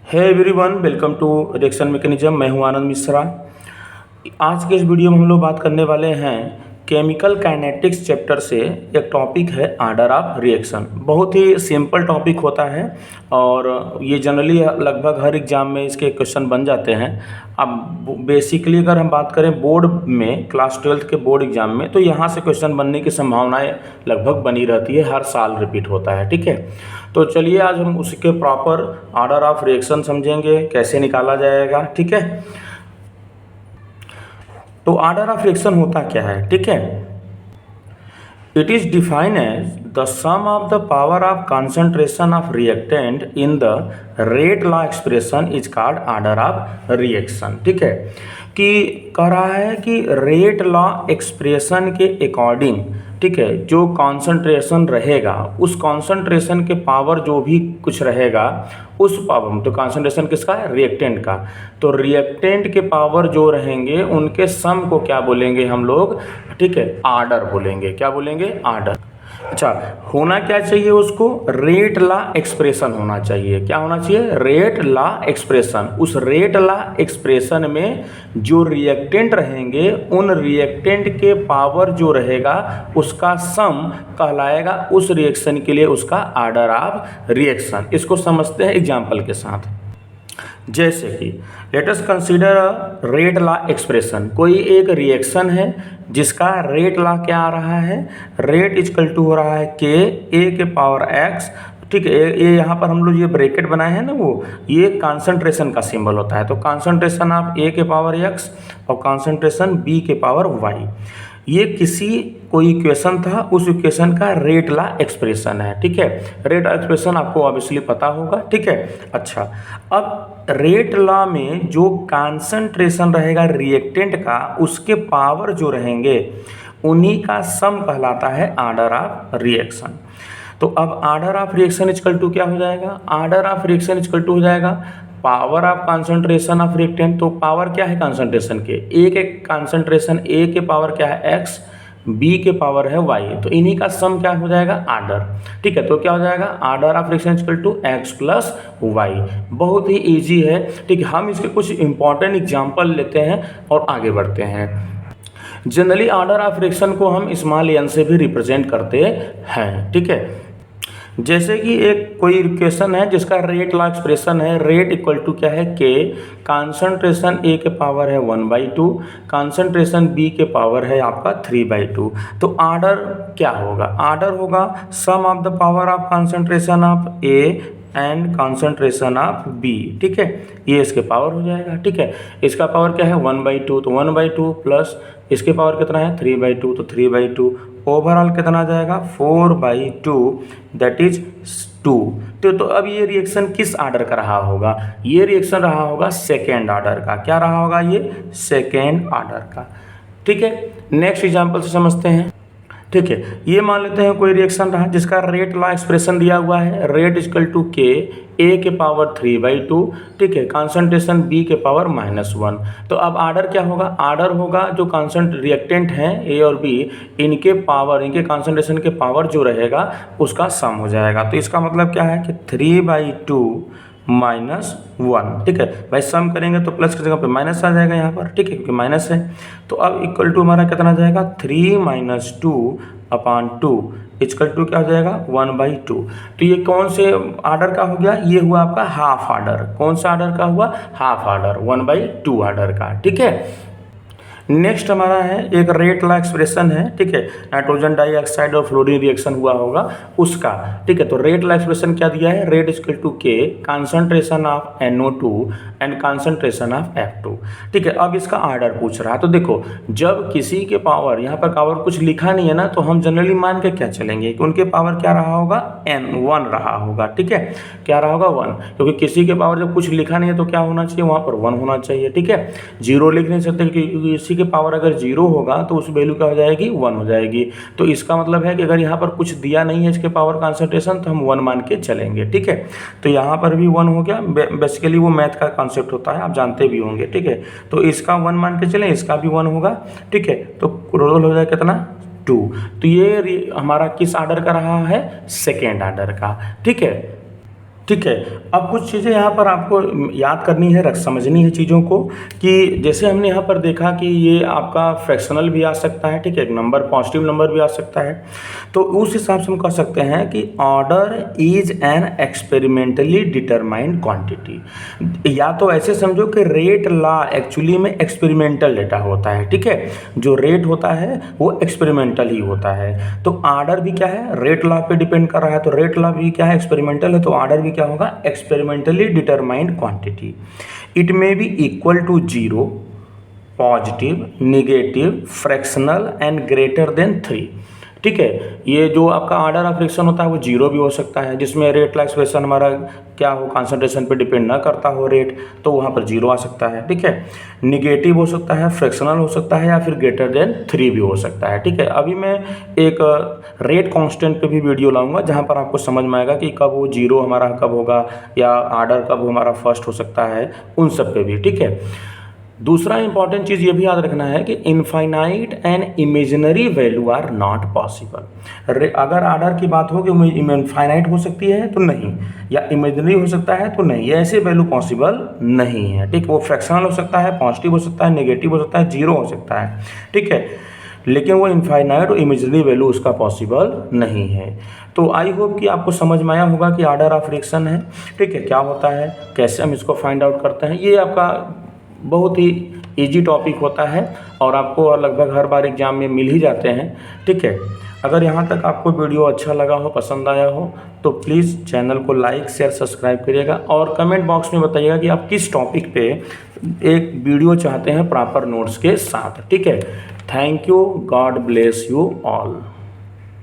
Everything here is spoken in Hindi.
है everyone, welcome to reaction mechanism. मैं हूं आनंद मिश्रा। आज के इस वीडियो में हम लोग बात करने वाले हैं केमिकल काइनेटिक्स चैप्टर से। एक टॉपिक है आर्डर ऑफ रिएक्शन। बहुत ही सिंपल टॉपिक होता है और ये जनरली लगभग हर एग्ज़ाम में इसके क्वेश्चन बन जाते हैं। अब बेसिकली अगर हम बात करें बोर्ड में, क्लास 12 के बोर्ड एग्ज़ाम में, तो यहाँ से क्वेश्चन बनने की संभावनाएं लगभग बनी रहती है, हर साल रिपीट होता है। ठीक है, तो चलिए आज हम उसके प्रॉपर ऑर्डर ऑफ रिएक्शन समझेंगे, कैसे निकाला जाएगा। ठीक है, तो ऑर्डर ऑफ रिएक्शन होता क्या है। ठीक है, it is defined as the sum of the power of concentration of reactant in the rate law expression is called order of reaction. ठीक है, कि कह रहा है कि रेट लॉ एक्सप्रेशन के अकॉर्डिंग, ठीक है, जो कॉन्सेंट्रेशन रहेगा उस कॉन्सेंट्रेशन के पावर जो भी कुछ रहेगा उस पावर, तो कॉन्सेंट्रेशन किसका है, रिएक्टेंट का, तो रिएक्टेंट के पावर जो रहेंगे उनके सम को क्या बोलेंगे हम लोग, ठीक है, आर्डर बोलेंगे। क्या बोलेंगे, आर्डर। अच्छा, होना क्या चाहिए उसको, रेट लॉ एक्सप्रेशन होना चाहिए। क्या होना चाहिए, रेट लॉ एक्सप्रेशन। उस रेट लॉ एक्सप्रेशन में जो रिएक्टेंट रहेंगे उन रिएक्टेंट के पावर जो रहेगा उसका सम कहलाएगा उस रिएक्शन के लिए उसका ऑर्डर ऑफ रिएक्शन। इसको समझते हैं एग्जाम्पल के साथ। जैसे कि let us consider a rate law expression. कोई एक रिएक्शन है जिसका रेट लॉ क्या आ रहा है, रेट इक्वल टू हो रहा है के ए के पावर एक्स। ठीक है, ये यहाँ पर हम लोग ये ब्रैकेट बनाए हैं ना, वो ये कॉन्सेंट्रेशन का सिंबल होता है। तो कॉन्सेंट्रेशन ऑफ ए के पावर एक्स और कॉन्सेंट्रेशन बी के पावर वाई, ये किसी कोई इक्वेशन था, उस इक्वेशन का रेट लॉ एक्सप्रेशन है। ठीक है, रेट एक्सप्रेशन आपको ऑब्वियसली पता होगा। ठीक है, अच्छा, अब रेट लॉ में जो कॉन्सेंट्रेशन रहेगा रिएक्टेंट का, उसके पावर जो रहेंगे उन्हीं का सम कहलाता है ऑर्डर ऑफ रिएक्शन। तो अब order of reaction equal to क्या हो जाएगा, order of reaction equal to हो जाएगा power of concentration of reactant. तो पावर क्या है कंसंट्रेशन के, ए के कंसंट्रेशन ए के पावर क्या है एक्स, बी के पावर है वाई, तो इन्हीं का सम क्या हो जाएगा, आर्डर। ठीक है, तो क्या हो जाएगा, order of reaction equal to x plus y. बहुत ही इजी है। ठीक है, हम इसके कुछ इंपॉर्टेंट एग्जांपल लेते हैं और आगे बढ़ते हैं। जनरली ऑर्डर ऑफ रिएक्शन को हम स्मॉल एन से भी रिप्रेजेंट करते हैं। ठीक है, जैसे कि एक कोई इक्वेशन है जिसका रेट लॉ एक्सप्रेशन है, रेट इक्वल टू क्या है, के, कॉन्सेंट्रेशन ए के पावर है 1/2, कॉन्सेंट्रेशन बी के पावर है आपका 3/2। तो ऑर्डर क्या होगा, ऑर्डर होगा sum of the power of concentration of a and concentration of b. ठीक है, ये इसके पावर हो जाएगा। ठीक है, इसका पावर क्या है 1/2, तो 1/2 प्लस इसके पावर कितना है 3/2, तो 3/2 ओवरऑल कितना आ जाएगा 4/2, दैट इज 2। तो अब ये रिएक्शन किस ऑर्डर का रहा होगा, ये रिएक्शन रहा होगा सेकेंड ऑर्डर का। क्या रहा होगा, ये सेकेंड ऑर्डर का। ठीक है, नेक्स्ट एग्जांपल से समझते हैं। ठीक है, ये मान लेते हैं कोई रिएक्शन रहा जिसका रेट लॉ एक्सप्रेशन दिया हुआ है, रेट इक्वल टू के ए के पावर 3/2, ठीक है, कॉन्सेंट्रेशन बी के पावर -1। तो अब ऑर्डर क्या होगा, ऑर्डर होगा जो कॉन्सेंट रिएक्टेंट हैं ए और बी, इनके पावर, इनके कॉन्सेंट्रेशन के पावर जो रहेगा उसका सम हो जाएगा। तो इसका मतलब क्या है कि 3/2 -1। ठीक है भाई, सम करेंगे तो प्लस की जगह पे माइनस आ जाएगा यहाँ पर। ठीक है, क्योंकि माइनस है। तो अब इक्वल टू हमारा कितना जाएगा 3 - 2/2 इक्वल टू क्या हो जाएगा 1/2। तो ये कौन से ऑर्डर का हो गया, ये हुआ आपका हाफ ऑर्डर। कौन सा ऑर्डर का हुआ, हाफ ऑर्डर, 1/2 ऑर्डर का। ठीक है, नेक्स्ट हमारा है एक रेट लॉ एक्सप्रेशन है। ठीक है, नाइट्रोजन डाइऑक्साइड और फ्लोरीन रिएक्शन हुआ होगा उसका। ठीक है, तो रेट लॉ एक्सप्रेशन क्या दिया है, रेट इक्वल टू के concentration of NO2 and concentration of F2। ठीक है, अब इसका ऑर्डर पूछ रहा है। तो देखो, जब किसी के पावर, यहाँ पर पावर कुछ लिखा नहीं है ना, तो हम जनरली मान के क्या चलेंगे कि उनके पावर क्या रहा होगा, N1 रहा होगा। ठीक है, क्या रहा होगा 1, क्योंकि किसी के पावर जब कुछ लिखा नहीं है तो क्या होना चाहिए, वहाँ पर 1 होना चाहिए। ठीक है, 0 लिख नहीं सकते क्योंकि इसी के पावर अगर 0 होगा तो उस वैल्यू क्या हो जाएगी, 1 हो जाएगी। तो इसका मतलब है कि अगर यहाँ पर कुछ दिया नहीं है इसके पावर कॉन्सेंट्रेशन तो हम 1 मान के चलेंगे। ठीक है, तो यहाँ पर भी 1 हो गया। बेसिकली वो मैथ का कॉन्सेप्ट होता है, आप जानते भी होंगे। ठीक है, तो इसका 1 मान के चलें, इसका भी 1 होगा। ठीक है, तो टोटल हो जाएगा कितना 2। तो ये हमारा किस ऑर्डर का रहा है, सेकेंड ऑर्डर का। ठीक है, ठीक है। अब कुछ चीज़ें यहाँ पर आपको याद करनी है, समझनी है चीज़ों को, कि जैसे हमने यहाँ पर देखा कि ये आपका फ्रैक्शनल भी आ सकता है, ठीक है, एक नंबर पॉजिटिव नंबर भी आ सकता है। तो उस हिसाब से हम कह सकते हैं कि order is an experimentally determined quantity. या तो ऐसे समझो कि रेट लॉ एक्चुअली में एक्सपेरिमेंटल डेटा होता है, ठीक है, जो रेट होता है वो एक्सपेरिमेंटल ही होता है। तो ऑर्डर भी क्या है, रेट लॉ पे डिपेंड कर रहा है, तो रेट लॉ भी क्या है, एक्सपेरिमेंटल है, तो ऑर्डर भी क्या होगा, experimentally determined quantity. It may be equal to 0, positive, negative, fractional and greater than 3। ठीक है, ये जो आपका ऑर्डर ऑफ फ्रैक्शन होता है वो 0 भी हो सकता है, जिसमें रेट ला एक्सप्रेशन हमारा क्या हो, कॉन्सेंट्रेशन पे डिपेंड ना करता हो रेट, तो वहाँ पर 0 आ सकता है। ठीक है, निगेटिव हो सकता है, फ्रैक्शनल हो सकता है, या फिर ग्रेटर देन 3 भी हो सकता है। ठीक है, अभी मैं एक रेट कांस्टेंट पे भी वीडियो लाऊंगा जहाँ पर आपको समझ में आएगा कि कब वो 0 हमारा कब होगा, या ऑर्डर कब हमारा फर्स्ट हो सकता है, उन सब पे भी। ठीक है, दूसरा इंपॉर्टेंट चीज़ ये भी याद रखना है कि infinite and imaginary value are not possible. अगर ऑर्डर की बात हो कि इनफाइनाइट हो सकती है तो नहीं, या इमेजिनरी हो सकता है तो नहीं, ये ऐसे वैल्यू पॉसिबल नहीं है। ठीक, वो फ्रैक्शनल हो सकता है, पॉजिटिव हो सकता है, नेगेटिव हो सकता है, 0 हो सकता है। ठीक है, लेकिन वो इनफाइनाइट और इमेजिनरी वैल्यू उसका पॉसिबल नहीं है। तो आई होप कि आपको समझ में आया होगा कि ऑर्डर ऑफ फ्रैक्शन है, ठीक है, क्या होता है, कैसे हम इसको फाइंड आउट करते हैं। ये आपका बहुत ही इजी टॉपिक होता है और आपको लगभग हर बार एग्जाम में मिल ही जाते हैं। ठीक है, अगर यहाँ तक आपको वीडियो अच्छा लगा हो, पसंद आया हो, तो प्लीज़ चैनल को लाइक शेयर सब्सक्राइब करिएगा, और कमेंट बॉक्स में बताइएगा कि आप किस टॉपिक पे एक वीडियो चाहते हैं प्रॉपर नोट्स के साथ। ठीक है, thank you, God bless you all.